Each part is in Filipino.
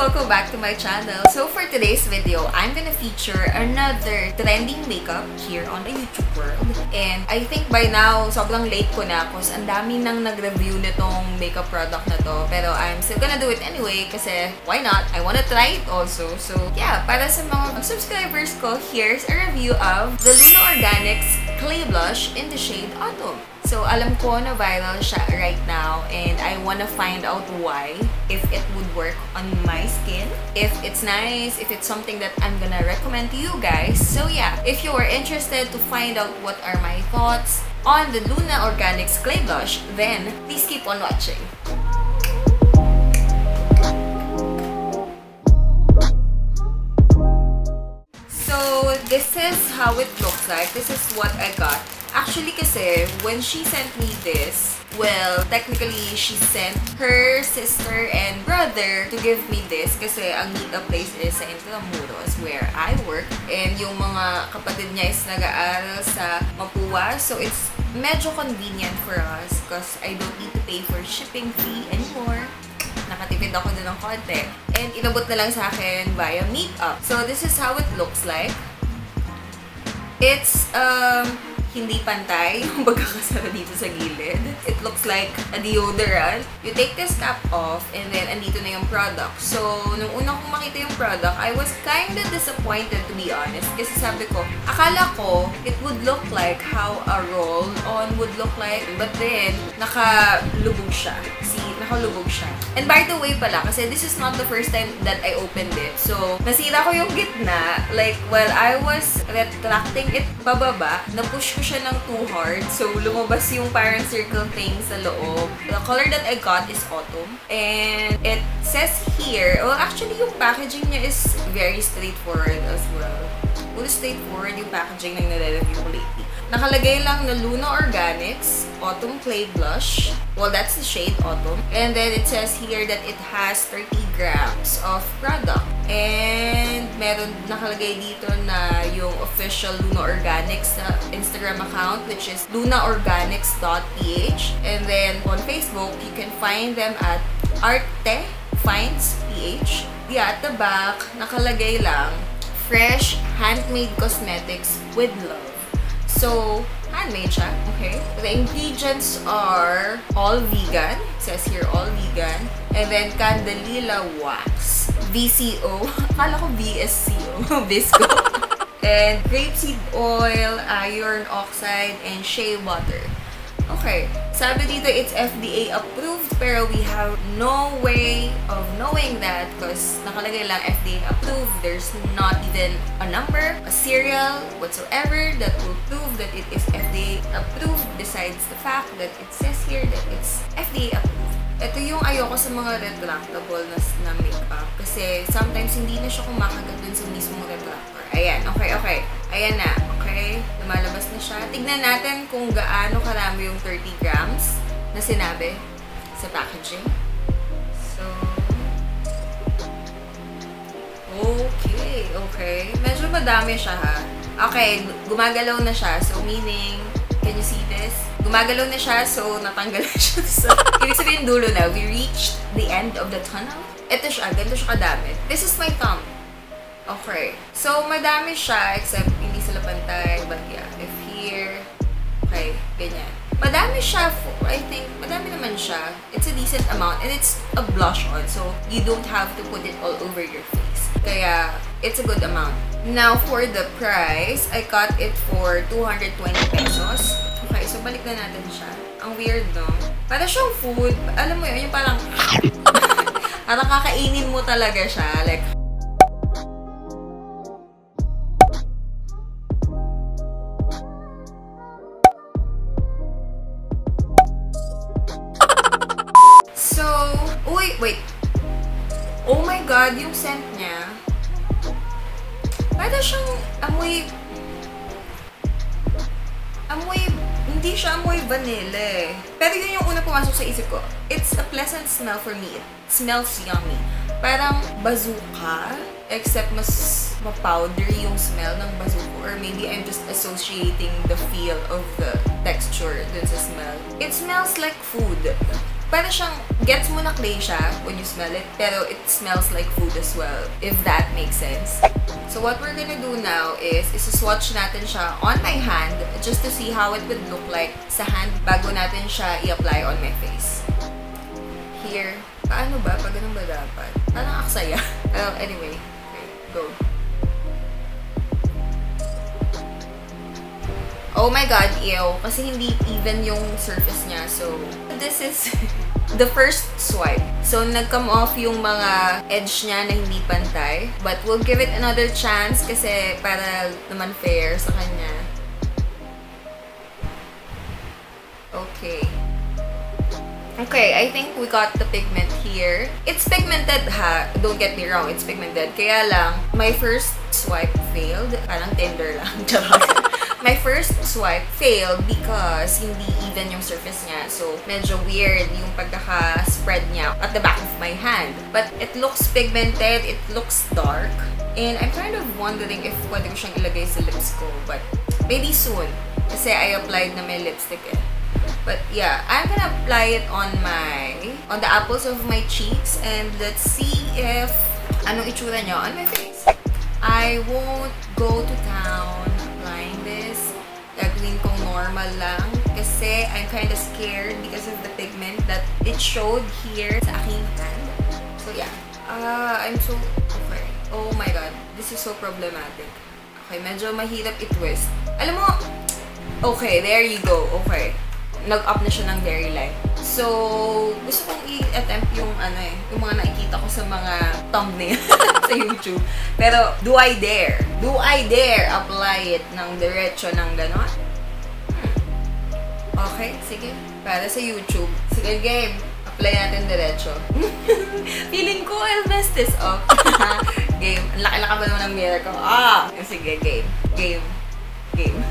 Welcome back to my channel. So for today's video, I'm gonna feature another trending makeup here on the YouTube world. And I think by now, sobrang late ko na kasi ang dami nang nag-review nitong makeup product na to. Pero I'm still gonna do it anyway kasi why not? I wanna try it also. So yeah, para sa mga subscribers ko, here's a review of the Luna Organics Clay Blush in the shade Autumn. So, alam ko na viral siya right now and I wanna find out why, if it would work on my skin, if it's nice, if it's something that I'm gonna recommend to you guys. So yeah, if you are interested to find out what are my thoughts on the Luna Organics Clay Blush, then please keep on watching. So, this is how it looks like. This is what I got. Actually, kasi, when she sent me this, well, technically, she sent her sister and brother to give me this kasi ang meetup place is sa Intramuros where I work. And yung mga kapatid niya is nag-aaral sa Mapua. So, it's medyo convenient for us because I don't need to pay for shipping fee anymore. Nakatipid ako din ng konti. And inabot na lang sa akin via meetup. So, this is how it looks like. It's, hindi pantay yung pagkakasara dito sa gilid. It looks like a deodorant. You take this cap off and then andito na yung product. So, nung una kong makita yung product, I was kinda disappointed to be honest. Kasi sabi ko, akala ko it would look like how a roll-on would look like. But then, nakalubog siya. See, nakalubog siya. And by the way pala, kasi this is not the first time that I opened it. So, nasira ko yung gitna. Like, while I was retracting it bababa, na-push ko siya ng too hard. So, lumabas yung parang circle thing sa loob. The color that I got is Autumn. And it says here, well, actually, yung packaging niya is very straightforward as well. Puro straightforward yung packaging ng nare-review ko lately. Nakalagay lang na Luna Organics Autumn Clay Blush. Well, that's the shade Autumn. And then it says here that it has 30 grams of product. And meron nakalagay dito na yung official Luna Organics na Instagram account, which is lunaorganics.ph. And then on Facebook, you can find them at artefinds.ph. Yeah, at the back, nakalagay lang, fresh handmade cosmetics with love. So, handmade siya, okay? The ingredients are all vegan. It says here, all vegan. And then, Candelilla wax. VCO. Akala ko VSCO. Visco. And grapeseed oil, iron oxide, and shea butter. Okay. Sabi dito, it's FDA approved, pero we have no way of knowing that because nakalagay lang FDA approved. There's not even a number, a serial, whatsoever that will prove that it is FDA approved besides the fact that it says here that it's FDA approved. Ito yung ayoko sa mga retractable na makeup kasi sometimes hindi na siya kumakagat dun sa mismong retractor. Ayan, okay. Ayan na, okay? Lumalabas na siya. Tignan natin kung gaano karami yung 30 grams na sinabi sa packaging. So, okay. Medyo madami siya ha. Okay, gumagalaw na siya. So, meaning, can you see this? Gumagalaw na siya, so natanggal na siya. So, ibig sabihin dulo na. We reached the end of the tunnel. Ito siya, ganito siya kadami. This is my thumb. Okay. So, madami siya, except hindi sila pantay. But yeah, if here, okay, ganyan. Madami siya, I think, madami naman siya. It's a decent amount, and it's a blush on, so you don't have to put it all over your face. Kaya, it's a good amount. Now, for the price, I got it for 220 pesos. Okay, so balik na natin siya. Ang weird, no? Para siyang food. Alam mo yun, yung parang parang kakainin mo talaga siya. Like, wait. Oh my God, yung scent niya. Para siyang amoy, hindi siya amoy vanilla eh. Pero yun yung una pumasok sa isip ko. It's a pleasant smell for me. It smells yummy. Parang bazooka, except mas ma-powder yung smell ng bazooka. Or maybe I'm just associating the feel of the texture dun sa smell. It smells like food. para siyang, gets mo na clay siya when you smell it, pero it smells like food as well, if that makes sense. So what we're gonna do now is swatch natin siya on my hand just to see how it would look like sa hand bago natin siya i-apply on my face. Here. Paano ba? Pag ganun ba dapat? Parang aksaya. Anyway. Okay, go. Oh my god, ew. Kasi hindi even yung surface niya. So, this is the first swipe. So, nag-come off yung mga edge niya na hindi pantay. But we'll give it another chance kasi para naman fair sa kanya. Okay. Okay, I think we got the pigment here. It's pigmented ha, don't get me wrong, it's pigmented. Kaya lang, my first swipe failed. Parang Tinder lang. My first swipe failed because hindi even yung surface niya. So, medyo weird yung pagkaka-spread niya at the back of my hand. But it looks pigmented, it looks dark. And I'm kind of wondering if pwede ko siyang ilagay sa lips ko. But maybe soon. Kasi I applied na may lipstick eh. But yeah, I'm gonna apply it on the apples of my cheeks and let's see if anong itsura niya on my face. I won't go to town applying this. Gagawin kong normal lang kasi I'm kind of scared because of the pigment that it showed here sa aking hand. So yeah, I'm so okay. Oh my god, this is so problematic. Okay, medyo mahirap i-twist. Alam mo, okay, there you go. Okay. Nag-up na siya ng very light. So, gusto kong i-attempt yung yung mga nakikita ko sa mga thumbnail sa YouTube. Pero, do I dare? Do I dare apply it ng diretso ng gano'n? Okay, sige. Para sa YouTube. Sige, game. Apply natin diretso. Feeling ko, I'll mess this up. Game. Ang laki-laki ba naman ng mirror ko? Sige, game. Game. Game.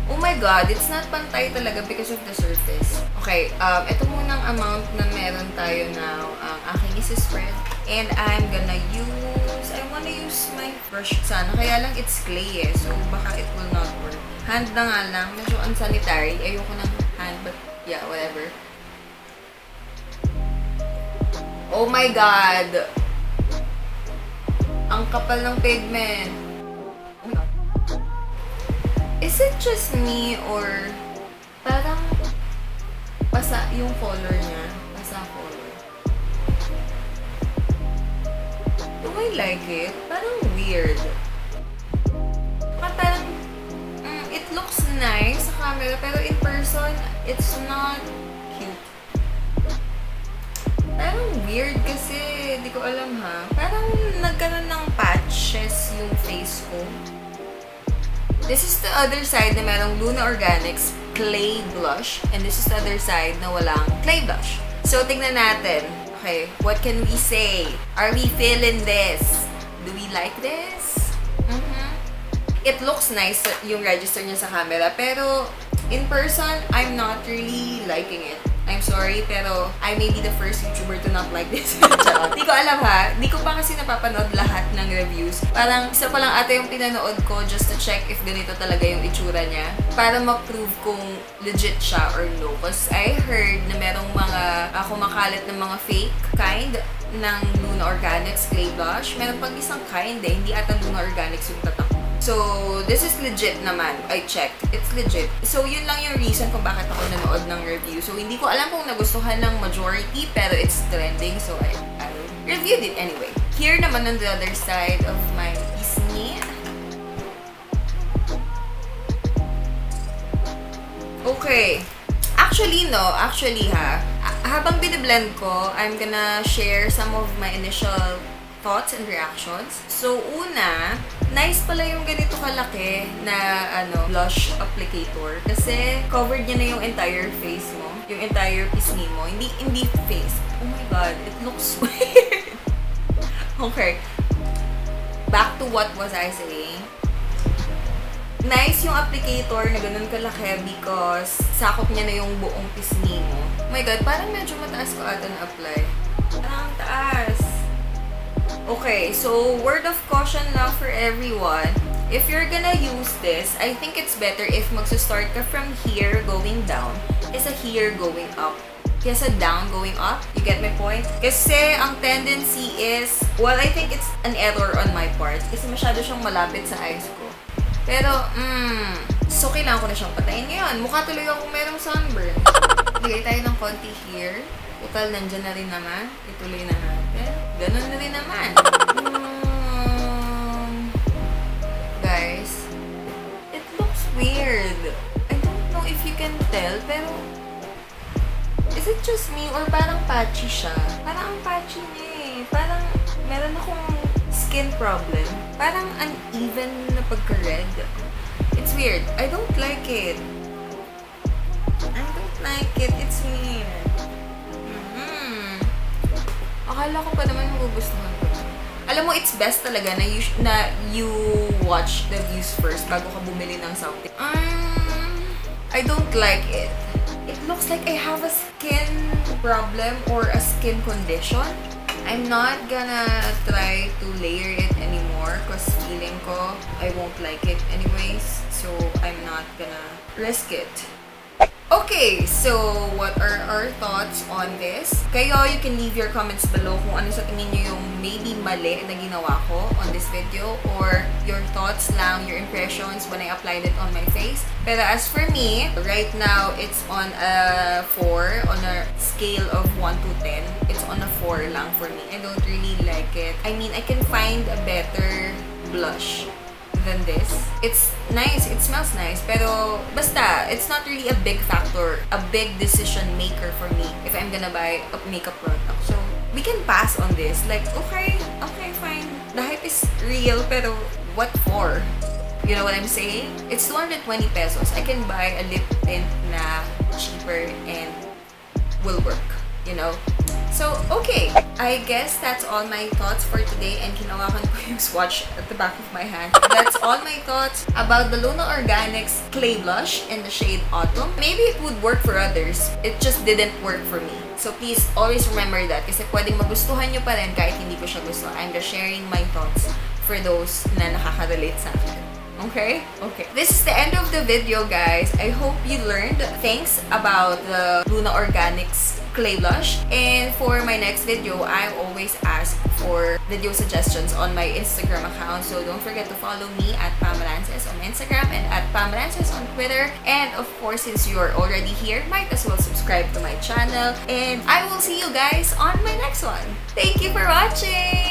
Oh my god, it's not pantay talaga because of the surface. Okay, ito munang amount na meron tayo now. Ang aking isi-spread. And I'm gonna use, I wanna use my brush sana. Kaya lang it's clay eh, so baka it will not work. Hand na nga lang, medyo unsanitary. Ayoko ng hand, but yeah, whatever. Oh my god! Ang kapal ng pigment. Is it just me or parang pasa yung color niya? Pasa color. Do I like it? Parang weird. Parang it looks nice sa camera pero in person, it's not cute. Parang weird kasi di ko alam ha. Parang nagkaroon ng patches yung face ko. This is the other side na merong Luna Organics Clay Blush. And this is the other side na walang clay blush. So, tingnan natin. Okay, what can we say? Are we feeling this? Do we like this? It looks nice yung register niya sa camera. Pero, in person, I'm not really liking it. I'm sorry, pero I may be the first YouTuber to not like this. Di ko alam ha. Di ko pa kasi napapanood lahat ng reviews. Parang isa pa lang ata yung pinanood ko just to check if ganito talaga yung itsura niya. Para ma-prove kung legit siya or no. Because I heard na merong mga kumakalat ng mga fake kind ng Luna Organics Clay Blush. Meron pang isang kind eh. Hindi ata Luna Organics yung tatak. So, this is legit naman. I checked. It's legit. So, yun lang yung reason kung bakit ako nanood ng review. So, hindi ko alam kung nagustuhan ng majority, pero it's trending. So, I reviewed it anyway. Here naman on the other side of my pisngi. Okay. Actually ha, habang biniblend ko, I'm gonna share some of my initial thoughts and reactions. So, una, nice pala yung ganito kalaki na blush applicator. Kasi covered niya na yung entire face mo. Yung entire pisngi mo. Hindi face. Oh my god, it looks weird. Okay. Back to what was I saying? Nice yung applicator na ganun kalaki because sakop niya na yung buong pisngi mo. Oh my god, parang medyo mataas ko ata na-apply. Parang taas. Okay, so word of caution lang for everyone, if you're gonna use this, I think it's better if magsa-start ka from here going down kesa here going up. Kesa down going up. You get my point? Kasi ang tendency is, well, I think it's an error on my part kasi masyado siyang malapit sa eyes ko. Pero, so kailangan ko na siyang patayin ngayon. Mukha tuloy akong merong sunburn. Lagay tayo ng konti here. Total, nandyan na rin naman. Ituloy na natin. Ganun na rin naman. Guys, it looks weird. I don't know if you can tell, pero is it just me or parang patchy siya? Parang ang patchy niya eh. Parang meron akong skin problem. Parang uneven na pagka-red. It's weird. I don't like it. I don't like it. It's weird. Akala ko pa naman magugustuhan ko. Alam mo, it's best talaga na you watch the views first bago ka bumili ng something. I don't like it. It looks like I have a skin problem or a skin condition. I'm not gonna try to layer it anymore because feeling ko I won't like it anyways. So I'm not gonna risk it. Okay, so what are our thoughts on this? Kayo, you can leave your comments below kung ano sa tingin nyo yung maybe mali na ginawa ko on this video or your thoughts lang, your impressions when I applied it on my face. Pero as for me, right now, it's on a 4 on a scale of 1 to 10. It's on a 4 lang for me. I don't really like it. I mean, I can find a better blush than this. It's nice, it smells nice, pero basta, it's not really a big factor, a big decision maker for me if I'm gonna buy a makeup product. So, we can pass on this. Like, okay, fine. The hype is real, pero what for? You know what I'm saying? It's 220 pesos. I can buy a lip tint na cheaper and will work, you know? So, okay. I guess that's all my thoughts for today, and kinawakan ko yung swatch at the back of my hand. That's all my thoughts about the Luna Organics Clay Blush in the shade Autumn. Maybe it would work for others. It just didn't work for me. So, please always remember that kasi pwedeng magustuhan nyo pa rin kahit hindi ko siya gusto. I'm just sharing my thoughts for those na nakaka-relate sa akin. Okay? Okay. This is the end of the video, guys. I hope you learned things about the Luna Organics Clay Blush. And for my next video, I always ask for video suggestions on my Instagram account. So don't forget to follow me at Rances on Instagram and at Rances on Twitter. And of course, since you're already here, might as well subscribe to my channel. And I will see you guys on my next one. Thank you for watching!